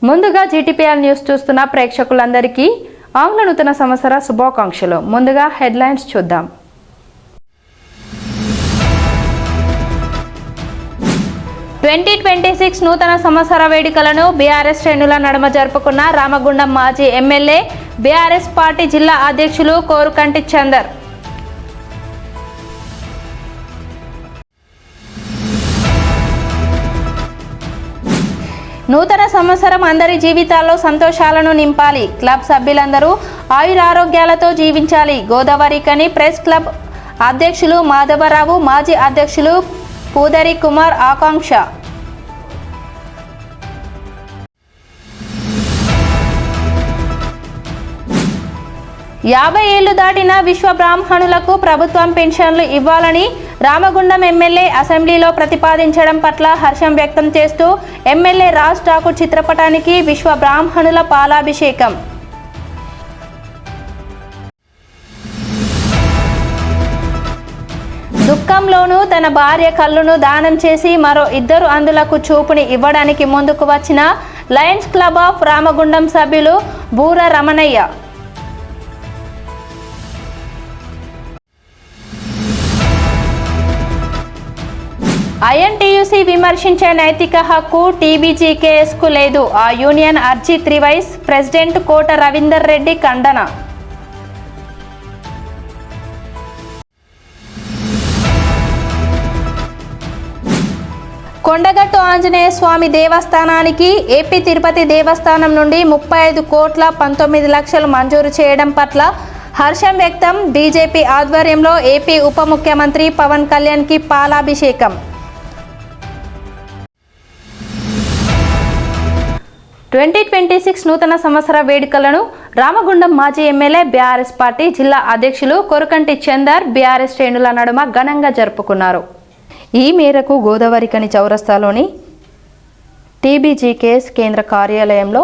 ముందుగా GTPL news చూస్తున్న ప్రేక్షకులందరికీ ఆంగ్ల నూతన సంవత్సర శుభాకాంక్షలు. ముందుగా హెడ్లైన్స్ చూద్దాం. నూతన సంవత్సర వేడుకలను బీఆర్ఎస్ శ్రేణుల నడుమ జరుపుకున్న రామగుండం మాజీ ఎమ్మెల్యే బీఆర్ఎస్ పార్టీ జిల్లా అధ్యక్షులు కోరుకంటి చందర్. నూతన సంవత్సరం అందరి జీవితాల్లో సంతోషాలను నింపాలి. క్లబ్ సభ్యులందరూ ఆయురారోగ్యాలతో జీవించాలి. గోదావరికని ప్రెస్ క్లబ్ అధ్యక్షులు మాధవరావు, మాజీ అధ్యక్షులు పూదరి కుమార్ ఆకాంక్ష. యాభై ఏళ్లు దాటిన విశ్వ బ్రాహ్మణులకు ప్రభుత్వం పెన్షన్లు ఇవ్వాలని రామగుండం ఎమ్మెల్యే అసెంబ్లీలో ప్రతిపాదించడం పట్ల హర్షం వ్యక్తం చేస్తూ ఎమ్మెల్యే రాజ్ ఠాకూర్ చిత్రపటానికి విశ్వ బ్రాహ్మణుల పాలాభిషేకం. దుఃఖంలోనూ తన భార్య కళ్ళును దానం చేసి మరో ఇద్దరు అందులకు చూపుని ఇవ్వడానికి ముందుకు వచ్చిన లయన్స్ క్లబ్ ఆఫ్ రామగుండం సభ్యులు బూర రమణయ్య. ఐఎన్టీయూసీ విమర్శించే నైతిక హక్కు టీబీజీకేఎస్కు లేదు. ఆ యూనియన్ అర్జీ 3 వైస్ ప్రెసిడెంట్ కోట రవీందర్ రెడ్డి ఖండన. కొండగట్టు ఆంజనేయ స్వామి దేవస్థానానికి ఏపీ తిరుపతి దేవస్థానం నుండి 35,19,00,000 మంజూరు చేయడం పట్ల హర్షం వ్యక్తం. బీజేపీ ఆధ్వర్యంలో ఏపీ ఉప ముఖ్యమంత్రి పవన్ కళ్యాణ్కి పాలాభిషేకం. 2026 నూతన సంవత్సర వేడుకలను రామగుండం మాజీ ఎమ్మెల్యే బీఆర్ఎస్ పార్టీ జిల్లా అధ్యక్షులు కోరుకంటి చందర్ బీఆర్ఎస్ శ్రేణుల నడుమ ఘనంగా జరుపుకున్నారు. ఈ మేరకు గోదావరికని చౌరస్తాలోని టీబీజీకేఎస్ కేంద్ర కార్యాలయంలో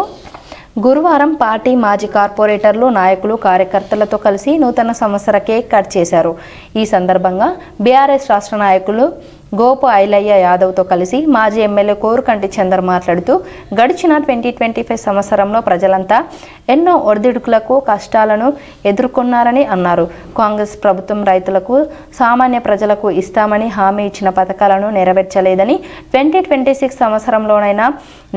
గురువారం పార్టీ మాజీ కార్పొరేటర్లు, నాయకులు, కార్యకర్తలతో కలిసి నూతన సంవత్సర కేక్ కట్ చేశారు. ఈ సందర్భంగా బీఆర్ఎస్ రాష్ట్ర నాయకులు గోపు ఐలయ్య యాదవ్తో కలిసి మాజీ ఎమ్మెల్యే కోరుకంటి చందర్ మాట్లాడుతూ గడిచిన 2025 సంవత్సరంలో ప్రజలంతా ఎన్నో ఒడిదుడుకులకు, కష్టాలను ఎదుర్కొన్నారని అన్నారు. కాంగ్రెస్ ప్రభుత్వం రైతులకు, సామాన్య ప్రజలకు ఇస్తామని హామీ ఇచ్చిన పథకాలను నెరవేర్చలేదని 2026 సంవత్సరంలోనైనా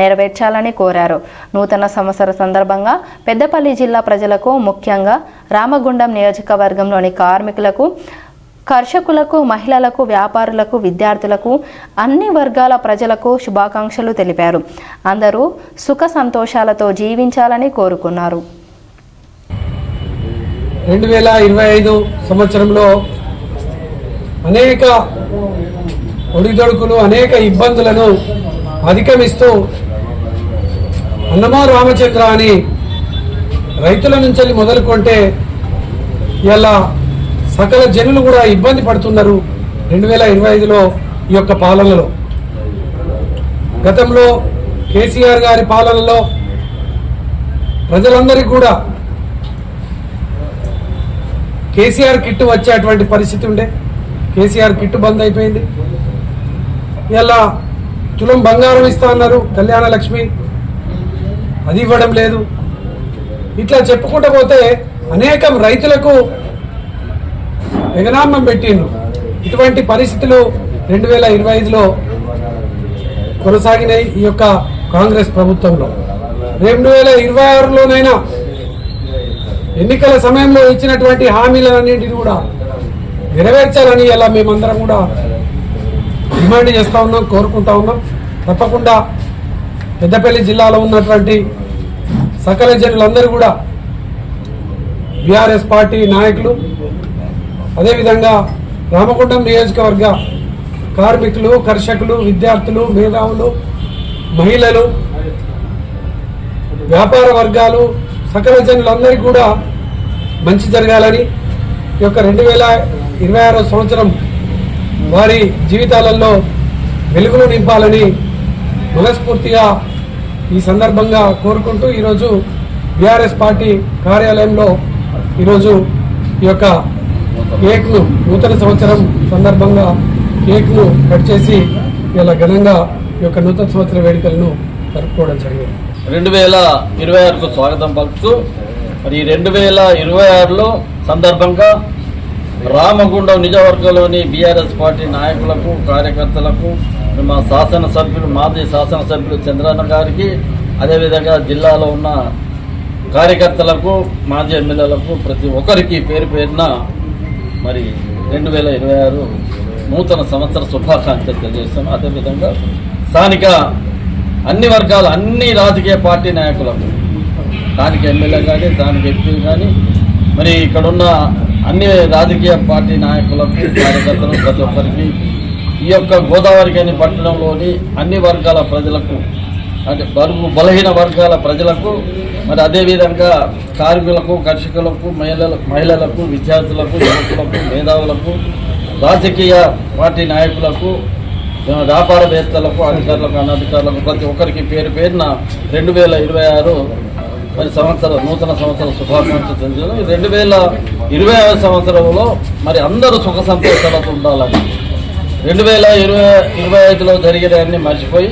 నెరవేర్చాలని కోరారు. నూతన సంవత్సర సందర్భంగా పెద్దపల్లి జిల్లా ప్రజలకు, ముఖ్యంగా రామగుండం నియోజకవర్గంలోని కార్మికులకు, కర్షకులకు, మహిళలకు, వ్యాపారులకు, విద్యార్థులకు, అన్ని వర్గాల ప్రజలకు శుభాకాంక్షలు తెలిపారు. అందరూ సుఖ సంతోషాలతో జీవించాలని కోరుకున్నారు. 2025 సంవత్సరంలో అనేక ఒడిదొడుకులు, అనేక ఇబ్బందులను అధిగమిస్తూ అన్నమో రామచంద్ర అని రైతుల నుంచి మొదలుకొంటే ఇలా సకల జనులు కూడా ఇబ్బంది పడుతున్నారు. 2025లో ఈ యొక్క పాలనలో, గతంలో కేసీఆర్ గారి పాలనలో ప్రజలందరికీ కూడా కేసీఆర్ కిట్టు వచ్చేటువంటి పరిస్థితి ఉండే. కేసీఆర్ కిట్టు బంద్ అయిపోయింది. ఇలా తులం బంగారం ఇస్తా అన్నారు, కళ్యాణ లక్ష్మి అది ఇవ్వడం లేదు. ఇట్లా చెప్పుకుంటూ పోతే అనేకం రైతులకు ఎగనామం పెట్టిండ్రు. ఇటువంటి పరిస్థితులు 2025లో కొనసాగినాయి ఈ యొక్క కాంగ్రెస్ ప్రభుత్వంలో. 2026లోనైనా ఎన్నికల సమయంలో ఇచ్చినటువంటి హామీలన్నింటినీ కూడా నెరవేర్చాలని ఇలా మేమందరం కూడా డిమాండ్ చేస్తూ ఉన్నాం, కోరుకుంటా ఉన్నాం. తప్పకుండా పెద్దపల్లి జిల్లాలో ఉన్నటువంటి సకల జనులందరూ కూడా బీఆర్ఎస్ పార్టీ నాయకులు, అదేవిధంగా రామగుండం నియోజకవర్గ కార్మికులు, కర్షకులు, విద్యార్థులు, మేధావులు, మహిళలు, వ్యాపార వర్గాలు, సకల జనులందరికీ కూడా మంచి జరగాలని, ఈ యొక్క 2026 సంవత్సరం వారి జీవితాలలో వెలుగులు నింపాలని మనస్ఫూర్తిగా ఈ సందర్భంగా కోరుకుంటూ ఈరోజు బీఆర్ఎస్ పార్టీ కార్యాలయంలో ఈరోజు ఈ యొక్క కేక్ను నూతన సంవత్సరం సందర్భంగా కేక్ను కట్ చేసి ఇలా ఘనంగా ఈ యొక్క నూతన సంవత్సర వేడుకలను జరుపుకోవడం జరిగింది. 2026కు స్వాగతం పలుకుతూ మరి 2026లో సందర్భంగా రామగుండం నియోజకవర్గంలోని బీఆర్ఎస్ పార్టీ నాయకులకు కార్యకర్తలకు మా శాసనసభ్యులు మాజీ శాసనసభ్యులు చంద్రన్న గారికి అదేవిధంగా జిల్లాలో ఉన్న కార్యకర్తలకు మాజీ ఎమ్మెల్యేలకు ప్రతి ఒక్కరికి పేరు పేరున మరి 2026 నూతన సంవత్సర శుభాకాంక్షలు తెలియజేస్తాం. అదేవిధంగా స్థానిక అన్ని వర్గాల అన్ని రాజకీయ పార్టీ నాయకులకు స్థానిక ఎమ్మెల్యే కానీ స్థానిక ఎంపీ కానీ మరి ఇక్కడున్న అన్ని రాజకీయ పార్టీ నాయకులకు కార్యకర్తలకు ప్రతి ఒక్కరికి ఈ యొక్క గోదావరిఖని పట్టణంలోని అన్ని వర్గాల ప్రజలకు అంటే బలహీన వర్గాల ప్రజలకు మరి అదేవిధంగా కార్మికులకు కర్షకులకు మహిళలకు విద్యార్థులకు యువకులకు మేధావులకు రాజకీయ పార్టీ నాయకులకు వ్యాపారవేత్తలకు అధికారులకు అనధికారులకు ప్రతి ఒక్కరికి పేరు పేరున 2026 మరి నూతన సంవత్సర శుభాకాంక్షలు తెలియజేయడం. 2025 సంవత్సరంలో మరి అందరూ సుఖ సంతోషాలతో ఉండాలని 2025లో జరిగేదాన్ని మర్చిపోయి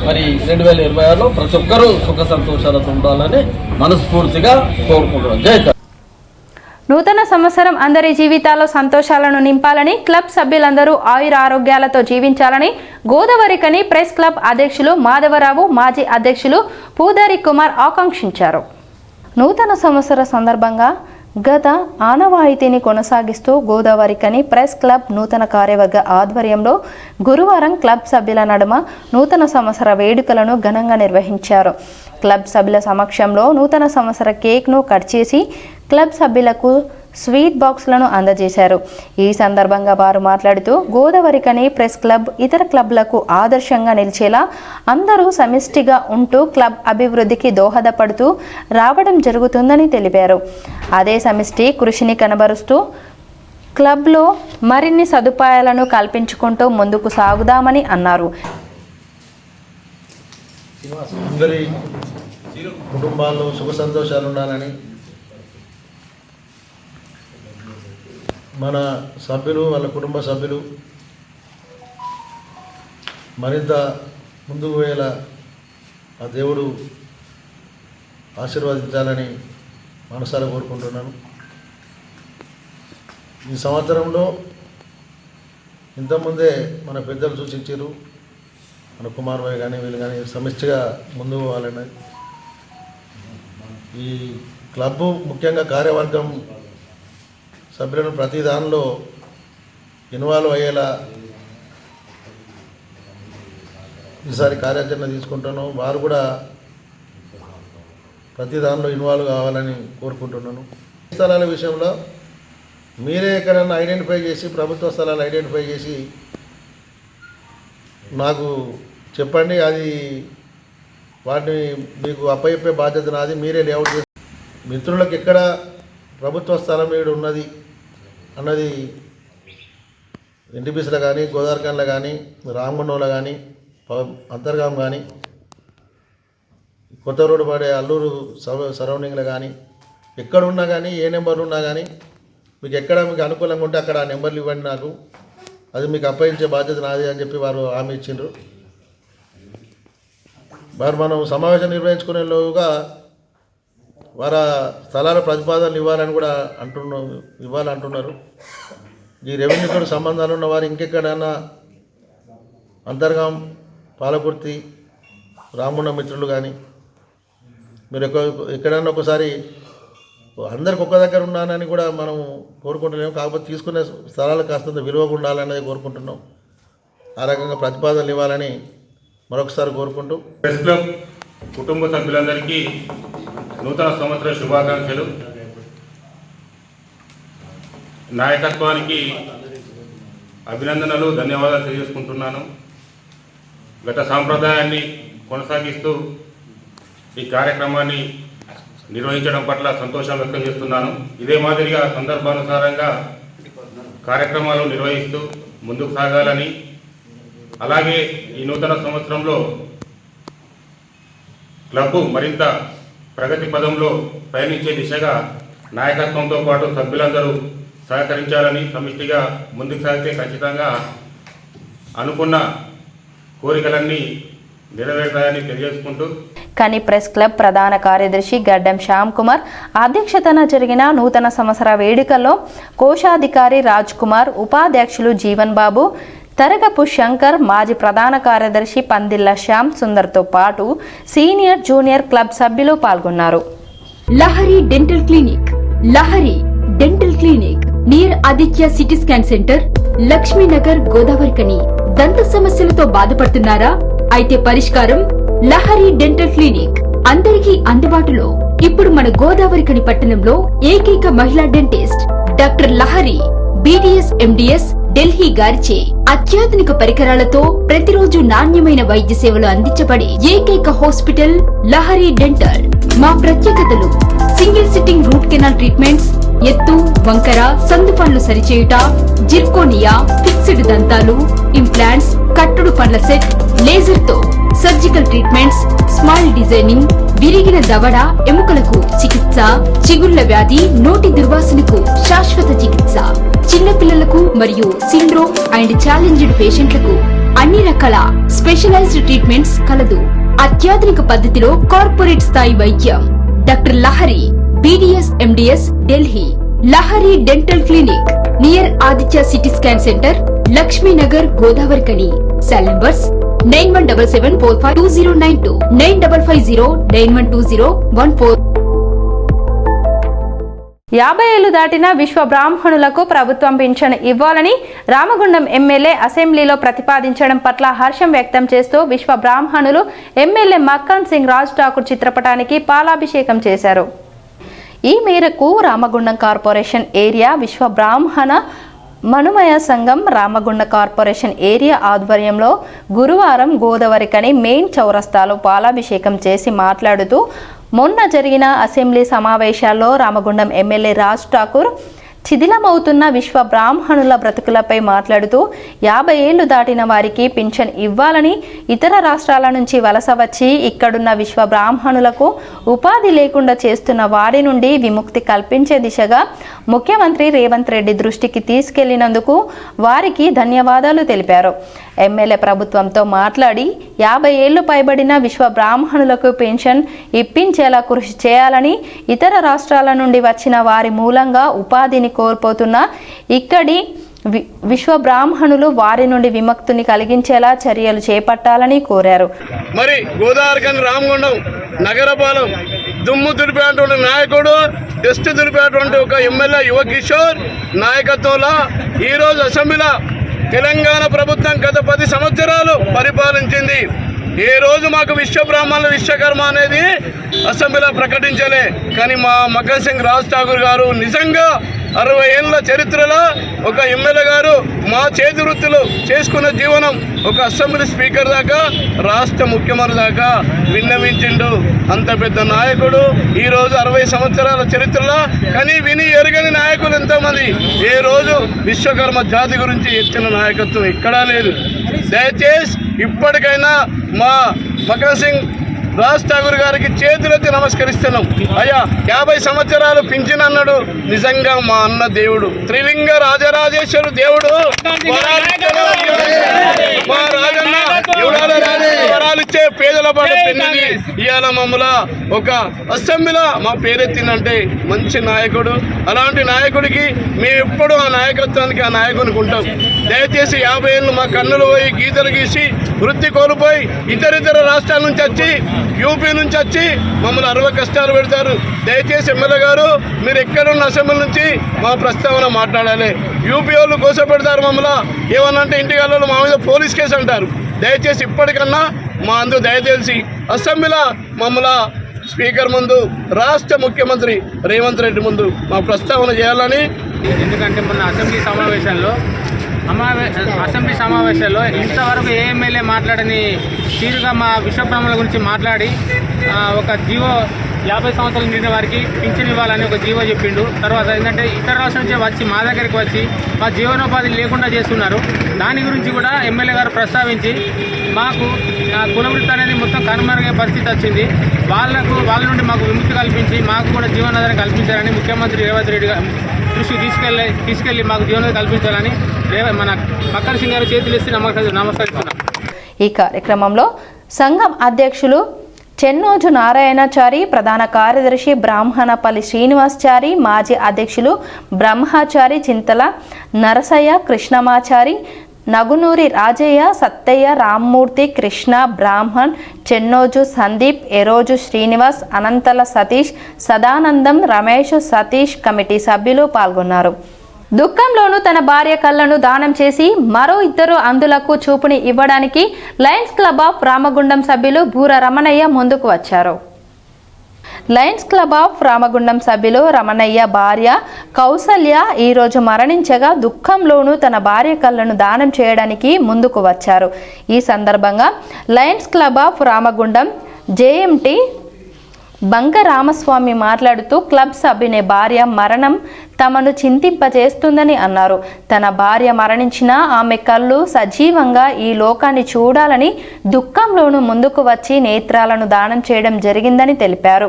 మరి 2026లో ప్రతి ఒక్కరూ సుఖ సంతోషాలతో ఉండాలని మనస్ఫూర్తిగా కోరుకుంటున్నాం. జై తెలంగాణ. నూతన సంవత్సరం అందరి జీవితాల్లో సంతోషాలను నింపాలని క్లబ్ సభ్యులందరూ ఆయుర ఆరోగ్యాలతో జీవించాలని గోదావరిఖని ప్రెస్ క్లబ్ అధ్యక్షులు మాధవరావు, మాజీ అధ్యక్షులు పూదారి కుమార్ ఆకాంక్షించారు. నూతన సంవత్సర సందర్భంగా గత ఆనవాయితీని కొనసాగిస్తూ గోదావరిఖని ప్రెస్ క్లబ్ నూతన కార్యవర్గ ఆధ్వర్యంలో గురువారం క్లబ్ సభ్యుల నడుమ నూతన సంవత్సర వేడుకలను ఘనంగా నిర్వహించారు. క్లబ్ సభ్యుల సమక్షంలో నూతన సంవత్సర కేక్ను కట్ చేసి క్లబ్ సభ్యులకు స్వీట్ బాక్స్లను అందజేశారు. ఈ సందర్భంగా వారు మాట్లాడుతూ గోదావరిఖని ప్రెస్ క్లబ్ ఇతర క్లబ్లకు ఆదర్శంగా నిలిచేలా అందరూ సమిష్టిగా ఉంటూ క్లబ్ అభివృద్ధికి దోహదపడుతూ రావడం జరుగుతుందని తెలిపారు. అదే సమిష్టి కృషిని కనబరుస్తూ క్లబ్లో మరిన్ని సదుపాయాలను కల్పించుకుంటూ ముందుకు సాగుదామని అన్నారు. అందరి కుటుంబాల్లో సుఖ సంతోషాలు ఉండాలని మన సభ్యులు వాళ్ళ కుటుంబ సభ్యులు మరింత ముందుకు పోయేలా ఆ దేవుడు ఆశీర్వదించాలని మనసారా కోరుకుంటున్నాను. ఈ సంవత్సరంలో ఇంతకుముందే మన పెద్దలు సూచించారు, మన కుమార్ భాయ్ కానీ వీళ్ళు కానీ సమిష్టిగా ముందుకు పోవాలని. ఈ క్లబ్బు ముఖ్యంగా కార్యవర్గం సభ్యులను ప్రతి దానిలో ఇన్వాల్వ్ అయ్యేలా ఈసారి కార్యాచరణ తీసుకుంటాను. వారు కూడా ప్రతి దానిలో ఇన్వాల్వ్ కావాలని కోరుకుంటున్నాను. స్థలాల విషయంలో మీరే ఎక్కడన్నా ఐడెంటిఫై చేసి ప్రభుత్వ స్థలాలు ఐడెంటిఫై చేసి నాకు చెప్పండి. అది వాటిని మీకు అప్పచెప్పే బాధ్యత నాది. మీరే లేఅవుట్ చేసి మిత్రులకు ఎక్కడ ప్రభుత్వ స్థలం ఏడు ఉన్నది అన్నది ఎన్టీపీసీలో కానీ గోదావరిఖనిలో కానీ రామగుండంలో కానీ అంతర్గాం కానీ కొత్త రోడ్డు పడే అల్లూరు సరౌండింగ్లో కానీ ఎక్కడున్నా కానీ ఏ నెంబర్లు ఉన్నా కానీ మీకు ఎక్కడ మీకు అనుకూలంగా ఉంటే అక్కడ ఆ నెంబర్లు ఇవ్వండి, నాకు అది మీకు అప్పగించే బాధ్యత నాది అని చెప్పి వారు హామీ ఇచ్చిండ్రు. వారు మనం సమావేశం నిర్వహించుకునేలోగా వారు స్థలాల ప్రతిపాదనలు ఇవ్వాలని కూడా ఇవ్వాలంటున్నారు. ఈ రెవెన్యూతో సంబంధాలు ఉన్న వారు ఇంకెక్కడైనా అంతర్గాం, పాలకుర్తి, రామగుండం మిత్రులు కానీ మీరు ఎక్కడైనా ఒకసారి అందరికి ఒక్క దగ్గర ఉన్నానని కూడా మనం కోరుకుంటున్నాం. కాకపోతే తీసుకునే స్థలాలు కాస్తంత విలువగా ఉండాలనేది కోరుకుంటున్నాం. ఆ రకంగా ప్రతిపాదనలు ఇవ్వాలని మరొకసారి కోరుకుంటూ ప్రెస్ క్లబ్ కుటుంబ సభ్యులందరికీ నూతన సంవత్సర శుభాకాంక్షలు. నాయకత్వానికి అభినందనలు, ధన్యవాదాలు తెలియజేసుకుంటున్నాను. గత సాంప్రదాయాన్ని కొనసాగిస్తూ ఈ కార్యక్రమాన్ని నిర్వహించడం పట్ల సంతోషం వ్యక్తం చేస్తున్నాను. ఇదే మాదిరిగా సందర్భానుసారంగా కార్యక్రమాలు నిర్వహిస్తూ ముందుకు సాగాలని, అలాగే ఈ నూతన సంవత్సరంలో క్లబ్బు మరింత ప్రగతి పదంలో పయనించే దిశగా నాయకత్వంతో పాటు సభ్యులందరూ సహకరించాలని, సమిష్టిగా ముందుకు సాగితే ఖచ్చితంగా అనుకున్న కోరికలన్నీ నెరవేరుతాయని తెలియజేసుకుంటూ కని ప్రెస్ క్లబ్ ప్రధాన కార్యదర్శి గడ్డం శ్యామ్ కుమార్ అధ్యక్షతన జరిగిన నూతన సంవత్సర వేడుకల్లో కోశాధికారి రాజ్ కుమార్, ఉపాధ్యక్షులు జీవన్ బాబు, తరగపు శంకర్, మాజీ ప్రధాన కార్యదర్శి పందిళ్ళ శ్యామ్ సుందర్తో పాటు సీనియర్, జూనియర్ క్లబ్ సభ్యులు పాల్గొన్నారు. Lahari dental clinic, Lahari dental clinic near Aditya CT scan centre, Lakshmi Nagar, Godavarikhani. దంత సమస్యలతో బాధపడుతున్నారా? అయితే పరిష్కారం లహరి డెంటల్ క్లినిక్ అందరికీ అందుబాటులో. ఇప్పుడు మన గోదావరికని పట్టణంలో ఏకైక మహిళా dentist doctor Lahari BDS MDS Delhi గారిచే అత్యాధునిక పరికరాలతో ప్రతిరోజు నాణ్యమైన వైద్య సేవలు అందించబడే ఏకైక హాస్పిటల్ లహరి డెంటల్. మా ప్రత్యేకతలు: single sitting root canal treatments, ఎత్తు, వంకర, సందు పనులు సరిచేయుట, జిర్కోనియా, ఫిక్స్డ్ దంతాలు, ఇంప్లాంట్స్, కట్టుడు పండ్ల సెట్, లేజర్ తో సర్జికల్ ట్రీట్మెంట్స్, స్మైల్ డిజైనింగ్, విరిగిన దవడ ఎముకలకు చికిత్స, చిగుళ్ల వ్యాధి, నోటి దుర్వాసనకు శాశ్వత చికిత్స, చిన్నపిల్లలకు మరియు సిండ్రోమ్ అండ్ ఛాలెంజ్డ్ పేషెంట్లకు అన్ని రకాల స్పెషలైజ్డ్ ట్రీట్మెంట్స్ కలదు. అత్యాధునిక పద్ధతిలో కార్పొరేట్ స్థాయి వైద్యం. Doctor Lahari BDS MDS Delhi. Lahari dental clinic near Aditya CT scan centre, Lakshmi Nagar, Godavarikhani. Cell numbers 9177452092, 9550912014. 50 ఏళ్లు దాటిన విశ్వ బ్రాహ్మణులకు ప్రభుత్వం పింఛను ఇవ్వాలని రామగుండం ఎమ్మెల్యే అసెంబ్లీలో ప్రతిపాదించడం పట్ల హర్షం వ్యక్తం చేస్తూ విశ్వ బ్రాహ్మణులు ఎమ్మెల్యే మక్కన్ సింగ్ రాజ్ ఠాకూర్ చిత్రపటానికి పాలాభిషేకం చేశారు. ఈ మేరకు రామగుండం కార్పొరేషన్ ఏరియా విశ్వ బ్రాహ్మణ మనుమయ సంఘం రామగుండ కార్పొరేషన్ ఏరియా ఆధ్వర్యంలో గురువారం గోదావరికని మెయిన్ చౌరస్తాలో పాలాభిషేకం చేసి మాట్లాడుతూ, మొన్న జరిగిన అసెంబ్లీ సమావేశాల్లో రామగుండం ఎమ్మెల్యే రాజ్ ఠాకూర్ శిథిలమవుతున్న విశ్వ బ్రాహ్మణుల బ్రతుకులపై మాట్లాడుతూ 50 ఏళ్లు దాటిన వారికి పింఛన్ ఇవ్వాలని, ఇతర రాష్ట్రాల నుంచి వలస వచ్చి ఇక్కడున్న విశ్వ బ్రాహ్మణులకు ఉపాధి లేకుండా చేస్తున్న వారి నుండి విముక్తి కల్పించే దిశగా ముఖ్యమంత్రి రేవంత్ రెడ్డి దృష్టికి తీసుకెళ్లినందుకు వారికి ధన్యవాదాలు తెలిపారు. ఎమ్మెల్యే ప్రభుత్వంతో మాట్లాడి 50 ఏళ్లు పైబడిన విశ్వ బ్రాహ్మణులకు పెన్షన్ ఇప్పించేలా కృషి చేయాలని, ఇతర రాష్ట్రాల నుండి వచ్చిన వారి మూలంగా ఉపాధిని కోల్పోతున్న ఇక్కడి విశ్వ బ్రాహ్మణులు వారి నుండి విముక్తిని కలిగించేలా చర్యలు చేపట్టాలని కోరారు. మరి గోదావరికని రామగుండం నగరపాలెం దుమ్ము దులిపేటువంటి నాయకుడు, టెస్ట్ దులిపేటువంటి ఒక ఎమ్మెల్యే యువ కిషోర్ నాయకత్వంలో ఈరోజు అసెంబ్లీలో తెలంగాణ ప్రభుత్వం గత 10 సంవత్సరాలు పరిపాలించింది. ఏ రోజు మాకు విశ్వ బ్రాహ్మణుల విశ్వకర్మ అనేది అసెంబ్లీలో ప్రకటించలే. కానీ మా మక్కన్ సింగ్ రాజ్ ఠాకూర్ గారు నిజంగా 60 ఏళ్ల చరిత్రలో ఒక ఎమ్మెల్యే గారు మా చేతి వృత్తులు చేసుకున్న జీవనం ఒక అసెంబ్లీ స్పీకర్ దాకా, రాష్ట్ర ముఖ్యమంత్రి దాకా విన్నవించిండు. అంత పెద్ద నాయకుడు ఈరోజు 60 సంవత్సరాల చరిత్రలో కానీ విని ఎరగని నాయకులు ఎంతోమంది. ఏ రోజు విశ్వకర్మ జాతి గురించి ఎత్తిన నాయకత్వం ఎక్కడా లేదు. దయచేసి ఇప్పటికైనా మా మక్కన్ సింగ్ రాజ్ ఠాకూర్ గారికి చేతులెత్తి నమస్కరిస్తున్నాం. అయ్యా 50 సంవత్సరాలు పింఛన్ అన్నాడు. నిజంగా మా అన్న దేవుడు, త్రిలింగ రాజరాజేశ్వరు దేవుడు, మా రాజన్న వరాలిచ్చే పేదల పాట పెన్నిది. ఇవాళ మమ్మల్ని ఒక అసెంబ్లీలో మా పేరెత్తిందంటే మంచి నాయకుడు. అలాంటి నాయకుడికి మేము ఎప్పుడు ఆ నాయకత్వానికి ఆ నాయకునికి ఉంటాం. దయచేసి 50 ఏళ్ళు మా కన్నులు పోయి గీతలు గీసి వృత్తి కోల్పోయి ఇతర రాష్ట్రాల నుంచి వచ్చి, యూపీ నుంచి వచ్చి మమ్మల్ని 60 కష్టాలు పెడతారు. దయచేసి ఎమ్మెల్యే గారు మీరు ఎక్కడున్న అసెంబ్లీ నుంచి మా ప్రస్తావన మాట్లాడాలి. యూపీ వాళ్ళు కోసపెడతారు మమ్మల్ని. ఏమన్నంటే ఇంటికాళ్ళు మా మీద పోలీస్ కేసు అంటారు. దయచేసి ఇప్పటికన్నా మా అందు దయచేసి అసెంబ్లీలో మమ్మల్ని స్పీకర్ ముందు, రాష్ట్ర ముఖ్యమంత్రి రేవంత్ రెడ్డి ముందు మా ప్రస్తావన చేయాలని. ఎందుకంటే మొన్న అసెంబ్లీ సమావేశాల్లో ఇంతవరకు ఏ ఎమ్మెల్యే మాట్లాడని తీరుగా మా విశ్వబ్రాహ్మణుల గురించి మాట్లాడి ఒక జీవో 50 సంవత్సరాలు నిండిన వారికి పింఛన్ ఇవ్వాలని ఒక జీవో చెప్పిండు. తర్వాత ఏంటంటే ఇతర రాష్ట్రం నుంచి వచ్చి మా దగ్గరికి వచ్చి మా జీవనోపాధి లేకుండా చేస్తున్నారు. దాని గురించి కూడా ఎమ్మెల్యే గారు ప్రస్తావించి మాకు కులవృత్తి అనేది మొత్తం కనుమరుగే పరిస్థితి వచ్చింది. వాళ్ళ నుండి మాకు విముక్తి కల్పించి మాకు కూడా జీవనాధారం కల్పించాలని ముఖ్యమంత్రి రేవంత్ రెడ్డి గారు దృష్టికి తీసుకెళ్లి మాకు జీవనాధారం కల్పించాలని మన మక్కన్ సింగ్ గారు చేతులు ఇస్తే నమస్కరిస్తున్నాం. ఈ కార్యక్రమంలో సంఘం అధ్యక్షులు చెన్నోజు నారాయణాచారి, ప్రధాన కార్యదర్శి బ్రాహ్మణపల్లి శ్రీనివాసచారి, మాజీ అధ్యక్షులు బ్రహ్మచారి చింతల నరసయ్య, కృష్ణమాచారి, నగునూరి రాజయ్య, సత్తయ్య, రామ్మూర్తి, కృష్ణ, బ్రాహ్మణ్, చెన్నోజు సందీప్, ఎరోజు శ్రీనివాస్, అనంతల సతీష్, సదానందం, రమేష్, సతీష్ కమిటీ సభ్యులు పాల్గొన్నారు. దుఃఖంలోనూ తన భార్య కళ్ళను దానం చేసి మరో 2 అంధులకు చూపుని ఇవ్వడానికి లయన్స్ క్లబ్ ఆఫ్ రామగుండం సభ్యులు బూర రమణయ్య ముందుకు వచ్చారు. లయన్స్ క్లబ్ ఆఫ్ రామగుండం సభ్యులు రమణయ్య భార్య కౌసల్య ఈరోజు మరణించగా దుఃఖంలోనూ తన భార్య కళ్ళను దానం చేయడానికి ముందుకు వచ్చారు. ఈ సందర్భంగా Lions club of Ramagundam JMT బంక రామస్వామి మాట్లాడుతూ క్లబ్ సభ్యుని భార్య మరణం తమను చింతింపజేస్తుందని అన్నారు. తన భార్య మరణించినా ఆమె కళ్ళు సజీవంగా ఈ లోకాన్ని చూడాలని దుఃఖంలోనూ ముందుకు వచ్చి నేత్రాలను దానం చేయడం జరిగిందని తెలిపారు.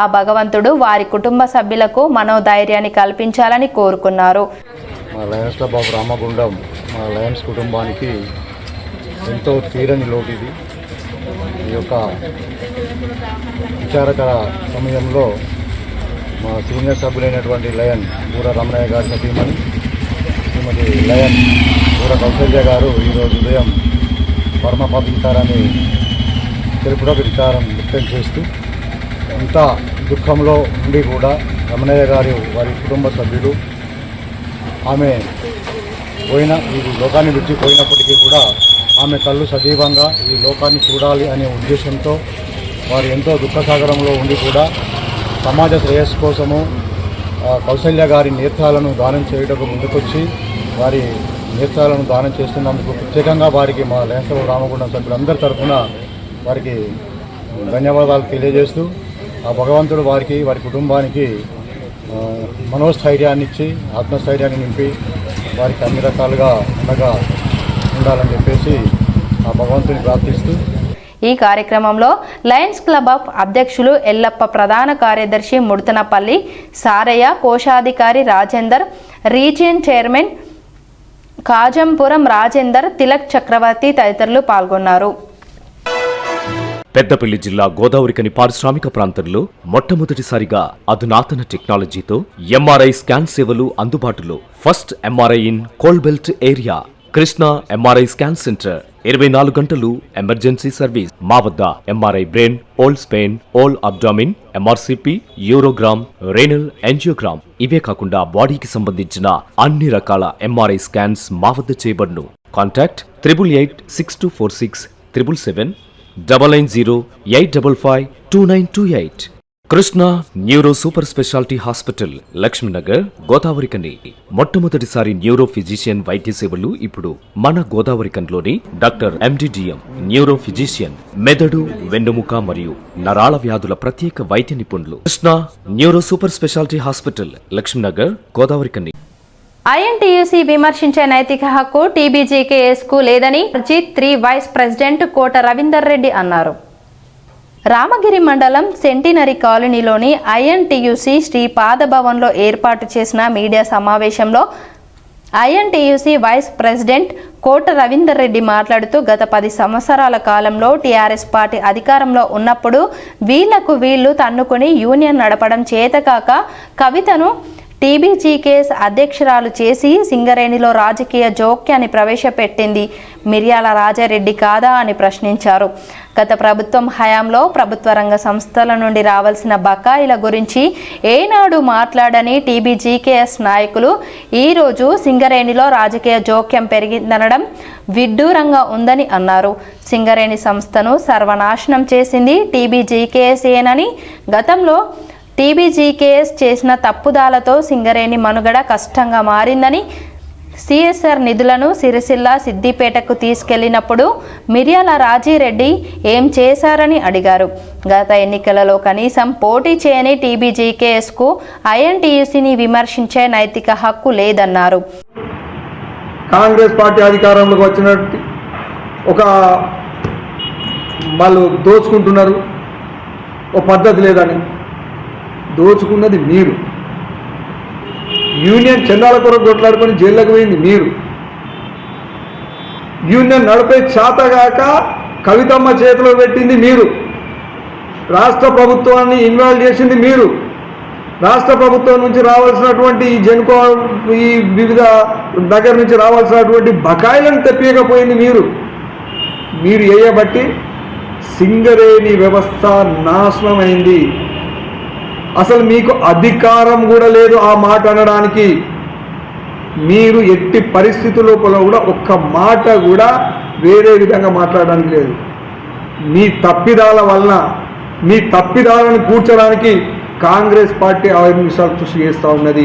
ఆ భగవంతుడు వారి కుటుంబ సభ్యులకు మనోధైర్యాన్ని కల్పించాలని కోరుకున్నారు. మా లయన్స్ క్లబ్ ఆఫ్ రామగుండం మా లయన్స్ కుటుంబానికి ఎంతో తీరని లోటు ఇది. ఈ యొక్క విచారకర సమయంలో మా సీనియర్ సభ్యులైనటువంటి లయన్ బూర రమణయ్య గారి సతీమణి శ్రీమతి లయన్ బూర కౌసల్య గారు ఈరోజు ఉదయం పరమపదించారని తెలుపులో విచారం వ్యక్తం చేస్తూ ఇంత దుఃఖంలో ఉండి కూడా రమణయ్య గారు వారి కుటుంబ సభ్యులు ఆమె ఈ లోకాన్ని విడిచిపోయినప్పటికీ కూడా ఆమె కళ్ళు సజీవంగా ఈ లోకాన్ని చూడాలి అనే ఉద్దేశంతో వారు ఎంతో దుఃఖసాగరంలో ఉండి కూడా సమాజ శ్రేయస్సు కోసము కౌసల్య గారి నేత్రాలను దానం చేయటకు ముందుకొచ్చి వారి నేత్రాలను దానం చేస్తున్నందుకు ప్రత్యేకంగా వారికి మా లయన్స్ క్లబ్ రామగుండం సభ్యులందరి తరఫున వారికి ధన్యవాదాలు తెలియజేస్తూ ఆ భగవంతుడు వారికి వారి కుటుంబానికి మనోస్థైర్యాన్ని ఇచ్చి ఆత్మస్థైర్యాన్ని నింపి వారికి అన్ని రకాలుగా ఉండగా ఉండాలని చెప్పేసి ఆ భగవంతుని ప్రార్థిస్తూ ఈ కార్యక్రమంలో లయన్స్ క్లబ్ ఆఫ్ అధ్యక్షులు ఎల్లప్ప, ప్రధాన కార్యదర్శి ముడతనపల్లి సారయ్య, కోశాధికారి రాజేందర్, రీజియన్ చైర్మన్ కాజంపురం రాజేందర్, తిలక్ చక్రవర్తి తదితరులు పాల్గొన్నారు. పెద్దపల్లి జిల్లా గోదావరికని పారిశ్రామిక ప్రాంతంలో మొట్టమొదటిసారిగా అధునాతన టెక్నాలజీతో ఎంఆర్ఐ స్కాన్ సేవలు అందుబాటులో. First MRI in coal belt area. Krishna MRI scan centre 24 గంటలు ఎమర్జెన్సీ సర్వీస్. మా వద్ద MRI brain, whole spine, whole abdomen, MRCP, urogram, renal angiogram ఇవే కాకుండా బాడీకి సంబంధించిన అన్ని రకాల ఎంఆర్ఐ స్కాన్స్ మా వద్ద చేయబడును. Contact 888646 777 990-855-2928. Krishna neuro super speciality hospital, Lakshmi Nagar, Godavarikhani. మొట్టమొదటిసారి న్యూరో ఫిజిషియన్ వైద్య సేవలు ఇప్పుడు మన గోదావరికన్లోని డాక్టర్ ఎండిడిఎం న్యూరో ఫిజిషియన్, మెదడు, వెన్నుముక మరియు నరాల వ్యాధుల ప్రత్యేక వైద్య నిపుణులు. Krishna neuro super speciality hospital, Lakshmi Nagar, Godavarikhani. INTUC విమర్శించే నైతిక హక్కు టీబీజీకేఎస్కు లేదని అజిత్ 3 వైస్ ప్రెసిడెంట్ కోట రవీందర్ రెడ్డి అన్నారు. రామగిరి మండలం సెంటినరీ కాలనీలోని ఐఎన్టీయూసీ శ్రీ పాదభవన్లో ఏర్పాటు చేసిన మీడియా సమావేశంలో ఐఎన్టీయూసీ వైస్ ప్రెసిడెంట్ కోట రవీందర్ రెడ్డి మాట్లాడుతూ గత 10 సంవత్సరాల కాలంలో టీఆర్ఎస్ పార్టీ అధికారంలో ఉన్నప్పుడు వీళ్లు తన్నుకొని యూనియన్ నడపడం చేతకాక కవితను టీబీజీకేఎస్ అధ్యక్షురాలు చేసి సింగరేణిలో రాజకీయ జోక్యాన్ని ప్రవేశపెట్టింది మిర్యాల రాజారెడ్డి కాదా అని ప్రశ్నించారు. గత ప్రభుత్వం హయాంలో ప్రభుత్వ రంగ సంస్థల నుండి రావాల్సిన బకాయిల గురించి ఏనాడు మాట్లాడని టీబీజీకేఎస్ నాయకులు ఈరోజు సింగరేణిలో రాజకీయ జోక్యం పెరిగిందనడం విడ్డూరంగా ఉందని అన్నారు. సింగరేణి సంస్థను సర్వనాశనం చేసింది టీబీజీకేఎస్ ఏనని, గతంలో టీబీజీకేఎస్ చేసిన తప్పుదాలతో సింగరేణి మనుగడ కష్టంగా మారిందని, సిఎస్ఆర్ నిధులను సిరిసిల్ల, సిద్దిపేటకు తీసుకెళ్లినప్పుడు మిర్యాల రాజిరెడ్డి ఏం చేశారని అడిగారు. గత ఎన్నికలలో కనీసం పోటీ చేయని టీబీజీకేఎస్కు ఐఎన్టీయూసీని విమర్శించే నైతిక హక్కు లేదన్నారు. కాంగ్రెస్ పార్టీ అధికారంలోకి వచ్చినట్టు ఒక వాళ్ళు దోచుకుంటున్నారు, ఒక పద్ధతి లేదని. దోచుకున్నది మీరు. యూనియన్ చందాల కొరకు కొట్లాడుకొని జైల్లోకి పోయింది మీరు. యూనియన్ నడిపే చేతగాక కవితమ్మ చేతిలో పెట్టింది మీరు. రాష్ట్ర ప్రభుత్వాన్ని ఇన్వాల్వ్ చేసింది మీరు. రాష్ట్ర ప్రభుత్వం నుంచి రావాల్సినటువంటి ఈ జెన్కో ఈ వివిధ దగ్గర నుంచి రావాల్సినటువంటి బకాయిలను తెప్పియకపోయింది మీరు. మీరు వేయబట్టి సింగరేణి వ్యవస్థ నాశనమైంది. అసలు మీకు అధికారం కూడా లేదు ఆ మాట అనడానికి. మీరు ఎట్టి పరిస్థితుల్లో కూడా ఒక్క మాట కూడా వేరే విధంగా మాట్లాడడానికి లేదు. మీ తప్పిదాల వలన మీ తప్పిదాలను కూర్చడానికి కాంగ్రెస్ పార్టీ అవినిశాలు కృషి చేస్తూ ఉన్నది.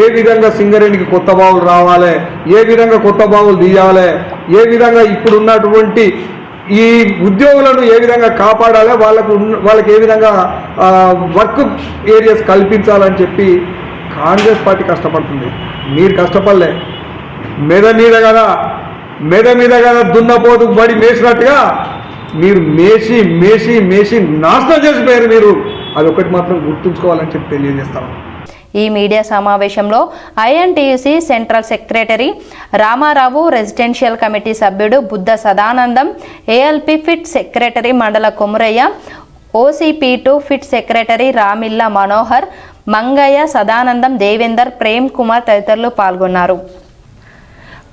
ఏ విధంగా సింగరేణికి కొత్త బావులు రావాలి, ఏ విధంగా కొత్త బావులు తీయాలి, ఏ విధంగా ఇప్పుడున్నటువంటి ఈ ఉద్యోగులను ఏ విధంగా కాపాడాలి, వాళ్ళకి ఏ విధంగా వర్క్ ఏరియాస్ కల్పించాలని చెప్పి కాంగ్రెస్ పార్టీ కష్టపడుతుంది. మీరు కష్టపడలే. మెద మీద కదా దున్నపోతు బడి మేసినట్టుగా మీరు మేసి మేసి మేసి నాశనం చేసిపోయారు మీరు. అది ఒకటి మాత్రం గుర్తుంచుకోవాలని చెప్పి తెలియజేస్తాను. ఈ మీడియా సమావేశంలో INTUC central secretary Ramarao, residential committee సభ్యుడు Buddha Sadanandam, ALP pit secretary Mandala Komuraiah, OCP two pit secretary Ramilla Manohar, Mangaiah, Sadanandam, Devender, Prem Kumar తదితరులు పాల్గొన్నారు.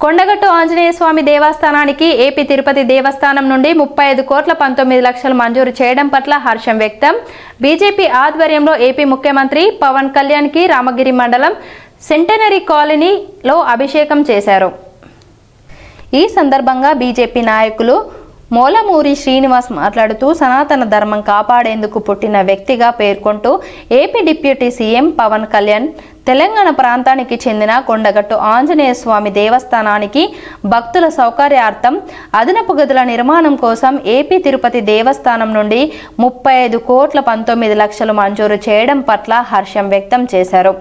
కొండగట్టు ఆంజనేయ స్వామి దేవస్థానానికి ఏపీ తిరుపతి దేవస్థానం నుండి 35,19,00,000 మంజూరు చేయడం పట్ల హర్షం వ్యక్తం. బీజేపీ ఆధ్వర్యంలో ఏపీ ముఖ్యమంత్రి పవన్ కళ్యాణ్కి రామగిరి మండలం సెంటనరీ కాలనీలో అభిషేకం చేశారు. ఈ సందర్భంగా బీజేపీ నాయకులు మూలమూరి శ్రీనివాస్ మాట్లాడుతూ సనాతన ధర్మం కాపాడేందుకు పుట్టిన వ్యక్తిగా పేర్కొంటూ AP deputy CM Pavan Kalyan Telangana ప్రాంతానికి చెందిన కొండగట్టు ఆంజనేయ స్వామి దేవస్థానానికి భక్తుల సౌకర్యార్థం అదనపు గదుల నిర్మాణం కోసం ఏపీ తిరుపతి దేవస్థానం నుండి 35,19,00,000 మంజూరు చేయడం పట్ల హర్షం వ్యక్తం చేశారు.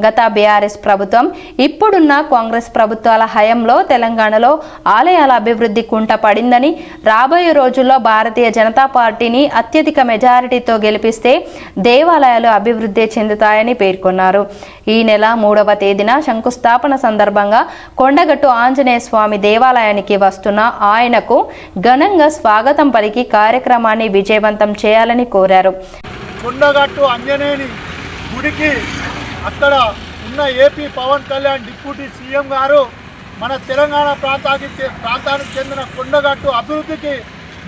గత బీఆర్ఎస్ ప్రభుత్వం, ఇప్పుడున్న కాంగ్రెస్ ప్రభుత్వాల హయాంలో తెలంగాణలో ఆలయాల అభివృద్ధి కుంట పడిందని, రాబోయే రోజుల్లో భారతీయ జనతా పార్టీని అత్యధిక మెజారిటీతో గెలిపిస్తే దేవాలయాలు అభివృద్ధి చెందుతాయని పేర్కొన్నారు. ఈ నెల 3వ తేదీన శంకుస్థాపన సందర్భంగా కొండగట్టు ఆంజనేయ స్వామి దేవాలయానికి వస్తున్న ఆయనకు ఘనంగా స్వాగతం పలికి కార్యక్రమాన్ని విజయవంతం చేయాలని కోరారు. కొండగట్టు ఆంజనేయుని గుడికి అక్కడ ఉన్న AP Pavan Kalyan deputy CM గారు మన తెలంగాణ ప్రాంతానికి చెందిన కొండగట్టు అభివృద్ధికి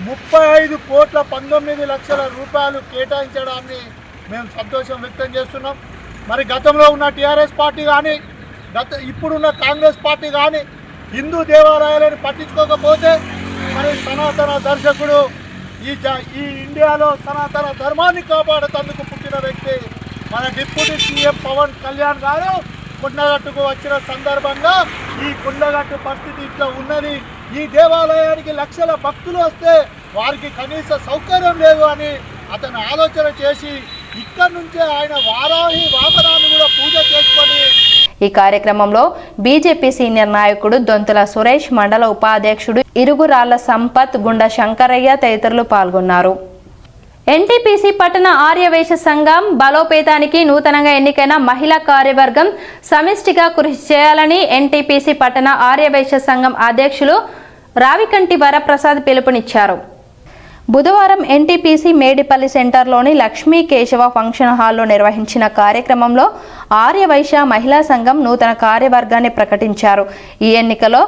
35,19,00,000 రూపాయలు కేటాయించడాన్ని మేము సంతోషం వ్యక్తం చేస్తున్నాం. మరి గతంలో ఉన్న టీఆర్ఎస్ పార్టీ కానీ ఇప్పుడున్న కాంగ్రెస్ పార్టీ కానీ హిందూ దేవాలయాలను పట్టించుకోకపోతే మరి సనాతన దర్శకుడు ఈ ఇండియాలో సనాతన ధర్మాన్ని కాపాడేందుకు పుట్టిన వ్యక్తి మన డిప్యూటీ సీఎం పవన్ కళ్యాణ్ గారు కొండగట్టుకు వచ్చిన సందర్భంగా ఈ కొండగట్టు పరిస్థితి ఇట్లా ఉన్నది, ఈ దేవాలయానికి లక్షల భక్తులు వస్తే వారికి కనీస సౌకర్యం లేదు అని అతను ఆలోచన చేసి ఇక్కడి నుంచే ఆయన వారాహి వాహనాన్ని కూడా పూజ చేసుకొని. ఈ కార్యక్రమంలో బీజేపీ సీనియర్ నాయకుడు దొంతుల సురేష్, మండల ఉపాధ్యక్షుడు ఇరుగురాళ్ల సంపత్, గుండా శంకరయ్య తదితరులు పాల్గొన్నారు. ఎన్టీపీసీ పట్టణ ఆర్యవైశ్య సంఘం బలోపేతానికి నూతనంగా ఎన్నికైన మహిళా కార్యవర్గం సమిష్టిగా కృషి చేయాలని ఎన్టీపీసీ పట్టణ ఆర్యవైశ్య సంఘం అధ్యక్షులు రావికంటి వరప్రసాద్ పిలుపునిచ్చారు. బుధవారం ఎన్టీపీసీ మేడిపల్లి సెంటర్లోని లక్ష్మీ కేశవ ఫంక్షన్ హాల్లో నిర్వహించిన కార్యక్రమంలో ఆర్యవైశ్య మహిళా సంఘం నూతన కార్యవర్గాన్ని ప్రకటించారు. ఈ ఎన్నికలో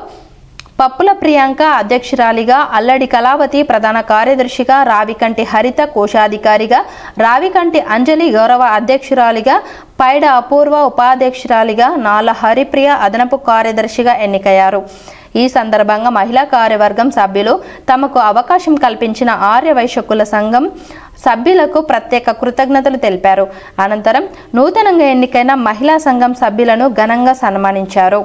పప్పుల ప్రియాంక అధ్యక్షురాలిగా, అల్లడి కళావతి ప్రధాన కార్యదర్శిగా, రావికంటి హరిత కోశాధికారిగా, రావికంటి అంజలి గౌరవ అధ్యక్షురాలిగా, పైడ అపూర్వ ఉపాధ్యక్షురాలిగా, నాల హరిప్రియ అదనపు కార్యదర్శిగా ఎన్నికయ్యారు. ఈ సందర్భంగా మహిళా కార్యవర్గం సభ్యులు తమకు అవకాశం కల్పించిన ఆర్యవైశ్య కుల సంఘం సభ్యులకు ప్రత్యేక కృతజ్ఞతలు తెలిపారు. అనంతరం నూతనంగా ఎన్నికైన మహిళా సంఘం సభ్యులను ఘనంగా సన్మానించారు.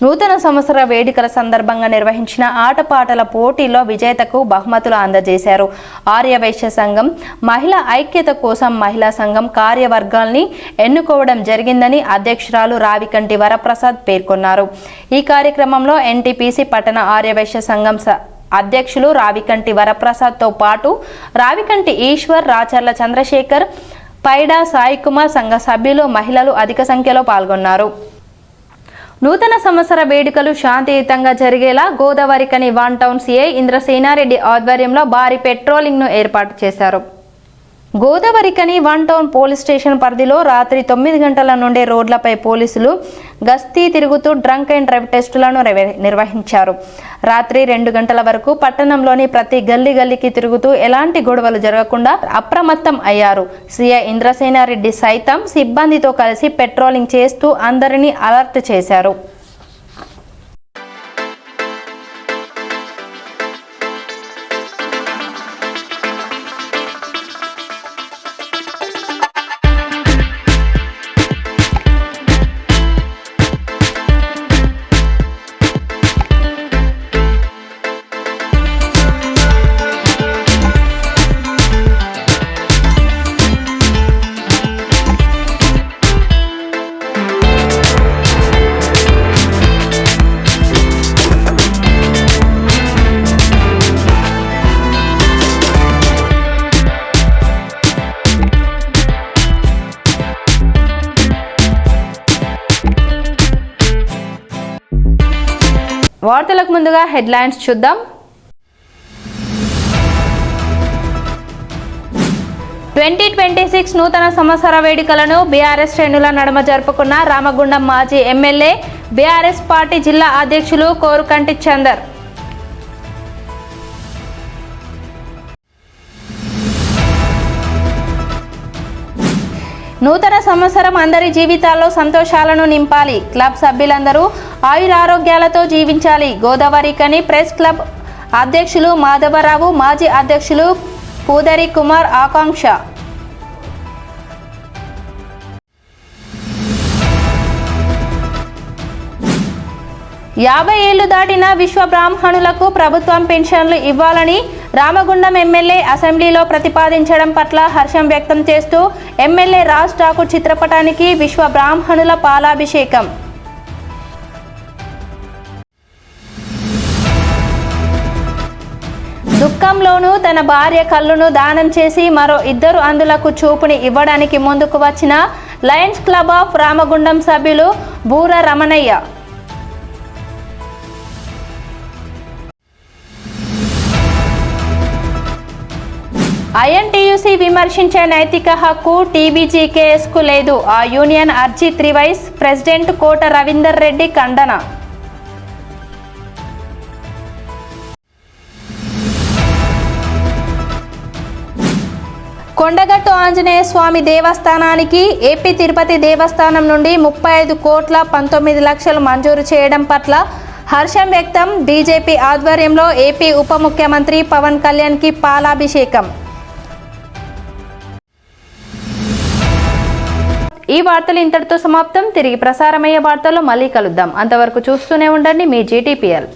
నూతన సంవత్సర వేడుకల సందర్భంగా నిర్వహించిన ఆటపాటల పోటీలో విజేతకు బహుమతులు అందజేశారు. ఆర్యవైశ్య సంఘం మహిళా ఐక్యత కోసం మహిళా సంఘం కార్యవర్గాల్ని ఎన్నుకోవడం జరిగిందని అధ్యక్షురాలు రావికంటి వరప్రసాద్ పేర్కొన్నారు. ఈ కార్యక్రమంలో ఎన్టీపీసీ పట్టణ ఆర్యవైశ్య సంఘం అధ్యక్షులు రావికంటి వరప్రసాద్తో పాటు రావికంటి ఈశ్వర్, రాచర్ల చంద్రశేఖర్, పైడా సాయి కుమార్ సంఘ సభ్యులు, మహిళలు అధిక సంఖ్యలో పాల్గొన్నారు. నూతన సంవత్సర వేడుకలు శాంతియుతంగా జరిగేలా గోదావరికని 1 టౌన్ సిఐ ఇంద్రసేనారెడ్డి ఆధ్వర్యంలో భారీ పెట్రోలింగ్ను ఏర్పాటు చేశారు. గోదావరికని 1 టౌన్ పోలీస్ స్టేషన్ పరిధిలో రాత్రి 9 గంటల నుండే రోడ్లపై పోలీసులు గస్తీ తిరుగుతూ డ్రంక్ అండ్ డ్రైవ్ టెస్టులను నిర్వహించారు. రాత్రి 2 గంటల వరకు పట్టణంలోని ప్రతి గల్లీకి తిరుగుతూ ఎలాంటి గొడవలు జరగకుండా అప్రమత్తం అయ్యారు. సిఐ ఇంద్రసేనారెడ్డి సైతం సిబ్బందితో కలిసి పెట్రోలింగ్ చేస్తూ అందరినీ అలర్ట్ చేశారు. వార్తలకు ముందుగా హెడ్లైన్స్ చూద్దాం. 2026 నూతన సంవత్సర వేడుకలను బీఆర్ఎస్ శ్రేణుల నడుమ జరుపుకున్న రామగుండం మాజీ ఎమ్మెల్యే బీఆర్ఎస్ పార్టీ జిల్లా అధ్యక్షులు కోరుకంటి చందర్. నూతన సంవత్సరం అందరి జీవితాల్లో సంతోషాలను నింపాలి. క్లబ్ సభ్యులందరూ ఆయురారోగ్యాలతో జీవించాలి. గోదావరికని ప్రెస్ క్లబ్ అధ్యక్షులు మాధవరావు, మాజీ అధ్యక్షులు పూదరి కుమార్ ఆకాంక్ష. యాభై ఏళ్లు దాటిన విశ్వ బ్రాహ్మణులకు ప్రభుత్వం పెన్షన్లు ఇవ్వాలని రామగుండం ఎమ్మెల్యే అసెంబ్లీలో ప్రతిపాదించడం పట్ల హర్షం వ్యక్తం చేస్తూ ఎమ్మెల్యే రాజ్ ఠాకూర్ చిత్రపటానికి విశ్వ బ్రాహ్మణుల పాలాభిషేకం. దుఃఖంలోనూ తన భార్య కళ్ళును దానం చేసి మరో 2 అందులకు చూపుని ఇవ్వడానికి ముందుకు వచ్చిన లయన్స్ క్లబ్ ఆఫ్ రామగుండం సభ్యులు బూర రమణయ్య. ఐఎన్టీయూసీ విమర్శించే నైతిక హక్కు టీబీజీకేఎస్కు లేదు. ఆ యూనియన్ అర్జీ 3 వైస్ ప్రెసిడెంట్ కోట రవీందర్ రెడ్డి ఖండన. కొండగట్టు ఆంజనేయ స్వామి దేవస్థానానికి ఏపీ తిరుపతి దేవస్థానం నుండి 35,19,00,000 మంజూరు చేయడం పట్ల హర్షం వ్యక్తం. బీజేపీ ఆధ్వర్యంలో ఏపీ ఉప ముఖ్యమంత్రి పవన్ కళ్యాణ్కి పాలాభిషేకం. ఈ వార్తలు ఇంతటితో సమాప్తం. తిరిగి ప్రసారమయ్యే వార్తల్లో మళ్ళీ కలుద్దాం. అంతవరకు చూస్తూనే ఉండండి మీ జీటీపీఎల్.